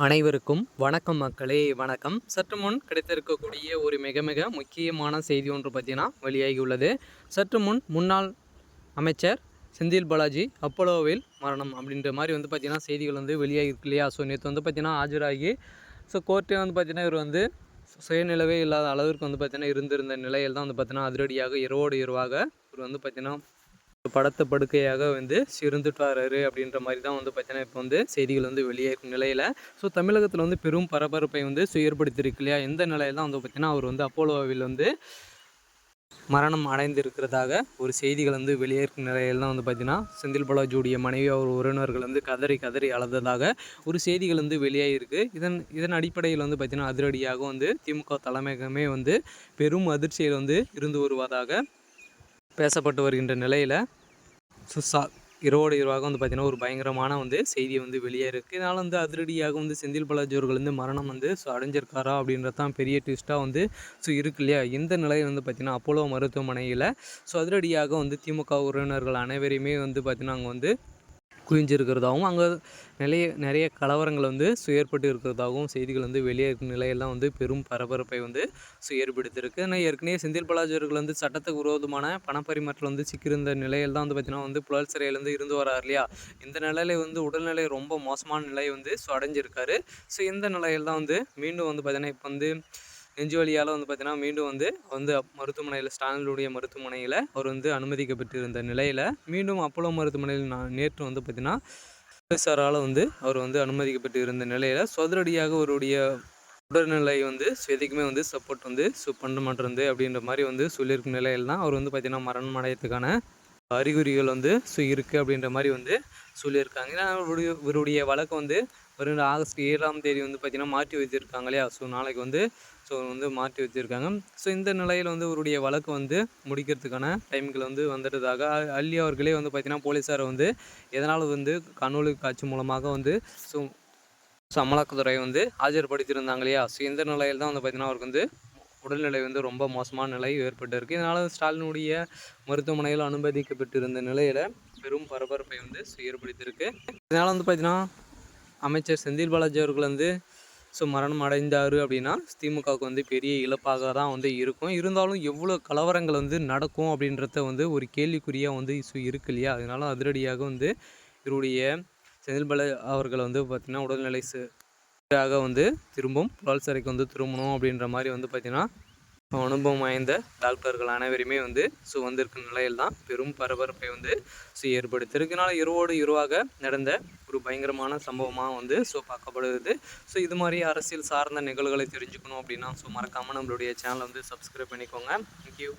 அனைவருக்கும் வணக்கம் மக்களே, வணக்கம். சற்று முன் கிடைத்திருக்கக்கூடிய ஒரு மிக மிக முக்கியமான செய்தி ஒன்று பற்றினா வெளியாகியுள்ளது. சற்று முன் முன்னாள் அமைச்சர் செந்தில் பாலாஜி அப்போலோவில் மரணம் அப்படின்ற மாதிரி பார்த்தீங்கன்னா செய்திகள் வெளியாகிருக்கு இல்லையா. ஸோ நேற்று பார்த்தீங்கன்னா ஆஜராகி கோர்ட்டே பார்த்தீங்கன்னா இவர் சுயநிலவே இல்லாத அளவிற்கு பார்த்தீங்கன்னா இருந்திருந்த நிலையில் தான் பார்த்தீங்கன்னா அதிரடியாக இரவோடு இரவாக இவர் பார்த்தீங்கன்னா படத்த படுக்கையாக இருந்துட்டாரு அப்படின்ற மாதிரி தான் பார்த்தீங்கன்னா இப்போ செய்திகள் வெளியேறும் நிலையில். ஸோ தமிழகத்தில் பெரும் பரபரப்பை ஏற்படுத்தியிருக்கு இல்லையா. எந்த நிலையில் தான் பார்த்தீங்கன்னா அவர் அப்போலோவில் மரணம் அடைந்திருக்கிறதாக ஒரு செய்திகள் வெளியேறும் நிலையில் தான் பார்த்தீங்கன்னா செந்தில் பாலாஜியுடைய மனைவி அவர் உறவினர்கள் கதறி கதறி அழுததாக ஒரு செய்திகள் வெளியாகிருக்கு. இதன் அடிப்படையில் பார்த்தீங்கன்னா அதிரடியாக திமுக தலைமையகமே பெரும் அதிர்ச்சியில் இருந்து வருவதாக பேசப்பட்டு வருகின்ற நிலையில் இரவோடு இரவாக பார்த்தீங்கன்னா ஒரு பயங்கரமான செய்தி வெளியே இருக்குது. இதனால் அதிரடியாக செந்தில் பாலாஜி அவர்கள் மரணம் அடைஞ்சிருக்காரா அப்படின்றது தான் பெரிய ட்விஸ்ட்டாக இருக்கு இல்லையா. இந்த நிலையில் பார்த்தீங்கன்னா அப்போலோ மருத்துவமனையில் அதிரடியாக திமுக உறவினர்கள் அனைவரையுமே பார்த்தீங்கன்னா அங்கே குவிஞ்சிருக்கிறதாகவும் அங்கே நிறைய கலவரங்கள் ஏற்பட்டு இருக்கிறதாகவும் செய்திகள் வெளியேறும் நிலையெல்லாம் பெரும் பரபரப்பை ஏற்படுத்தியிருக்கு. ஆனால் ஏற்கனவே செந்தில் பாலாஜி அவர்கள் சட்டத்துக்கு விரோதமான பணப்பரிமாற்றம் சிக்கியிருந்த நிலையில் தான் பார்த்தீங்கன்னா புழல் சிறையிலேருந்து இருந்து வரார் இல்லையா. இந்த நிலையில் உடல்நிலை ரொம்ப மோசமான நிலை அடைஞ்சிருக்காரு. ஸோ இந்த நிலையில் தான் மீண்டும் பார்த்தீங்கன்னா இப்போ நெஞ்சு வலியால் பார்த்தீங்கன்னா மீண்டும் மருத்துவமனையில் ஸ்டாலினுடைய மருத்துவமனையில் அவர் அனுமதிக்கப்பட்டிருந்த நிலையில் மீண்டும் அப்போலோ மருத்துவமனையில் நேற்று பார்த்தீங்கன்னா போலீஸாரால் அவர் அனுமதிக்கப்பட்டு இருந்த நிலையில் அதிரடியாக அவருடைய உடல்நிலை எதுக்குமே சப்போர்ட் பண்ண மாட்டேருந்து அப்படின்ற மாதிரி சொல்லியிருக்கும் நிலையில் தான் அவர் பார்த்தீங்கன்னா மரணம் அடையத்துக்கான அறிகுறிகள் இருக்குது அப்படின்ற மாதிரி சொல்லியிருக்காங்க. ஏன்னா இவருடைய வழக்கு வரும் ஆகஸ்ட் 7ஆம் தேதி பார்த்திங்கன்னா மாற்றி வச்சுருக்காங்க இல்லையா. ஸோ நாளைக்கு மாற்றி வச்சுருக்காங்க. ஸோ இந்த நிலையில் இவருடைய வழக்கு முடிக்கிறதுக்கான டைம்கள் வந்துட்டதாக அள்ளி அவர்களே பார்த்திங்கன்னா போலீஸாரை எதனால் காணொலி காட்சி மூலமாக ஸோ அமலாக்கத்துறை ஆஜர்படுத்தியிருந்தாங்க இல்லையா. ஸோ இந்த நிலையில் தான் பார்த்திங்கன்னா அவருக்கு உடல்நிலை ரொம்ப மோசமான நிலை ஏற்பட்டிருக்கு. இதனால் ஸ்டாலினுடைய மருத்துவமனையில் அனுமதிக்கப்பட்டிருந்த நிலையில் பெரும் பரபரப்பை ஏற்படுத்தியிருக்கு. இதனால் பார்த்திங்கன்னா அமைச்சர் செந்தில் பாலாஜி அவர்கள் மரணம் அடைந்தார் அப்படின்னா திமுகவுக்கு பெரிய இழப்பாக தான் இருக்கும். இருந்தாலும் எவ்வளோ கலவரங்கள் நடக்கும் அப்படின்றத ஒரு கேள்விக்குறியாக இருக்கு இல்லையா. அதனால அதிரடியாக இவருடைய செந்தில் பாலாஜி அவர்கள் பார்த்திங்கன்னா உடல்நிலை திரும்பவும் புழல் சிறைக்கு திரும்பணும் அப்படின்ற மாதிரி பார்த்திங்கன்னா அனுபவம் வாய்ந்த டாக்டர்கள் அனைவருமே வந்திருக்க நிலையில் தான் பெரும் பரபரப்பை ஏற்படுத்தியிருக்கனால இரவோடு இரவாக நடந்த ஒரு பயங்கரமான சம்பவமாக பார்க்கப்படுது. ஸோ இது மாதிரி அரசியல் சார்ந்த நிகழ்வுகளை தெரிஞ்சுக்கணும் அப்படின்னா மறக்காமல் நம்மளுடைய சேனலை சப்ஸ்கிரைப் பண்ணிக்கோங்க. தேங்க்யூ.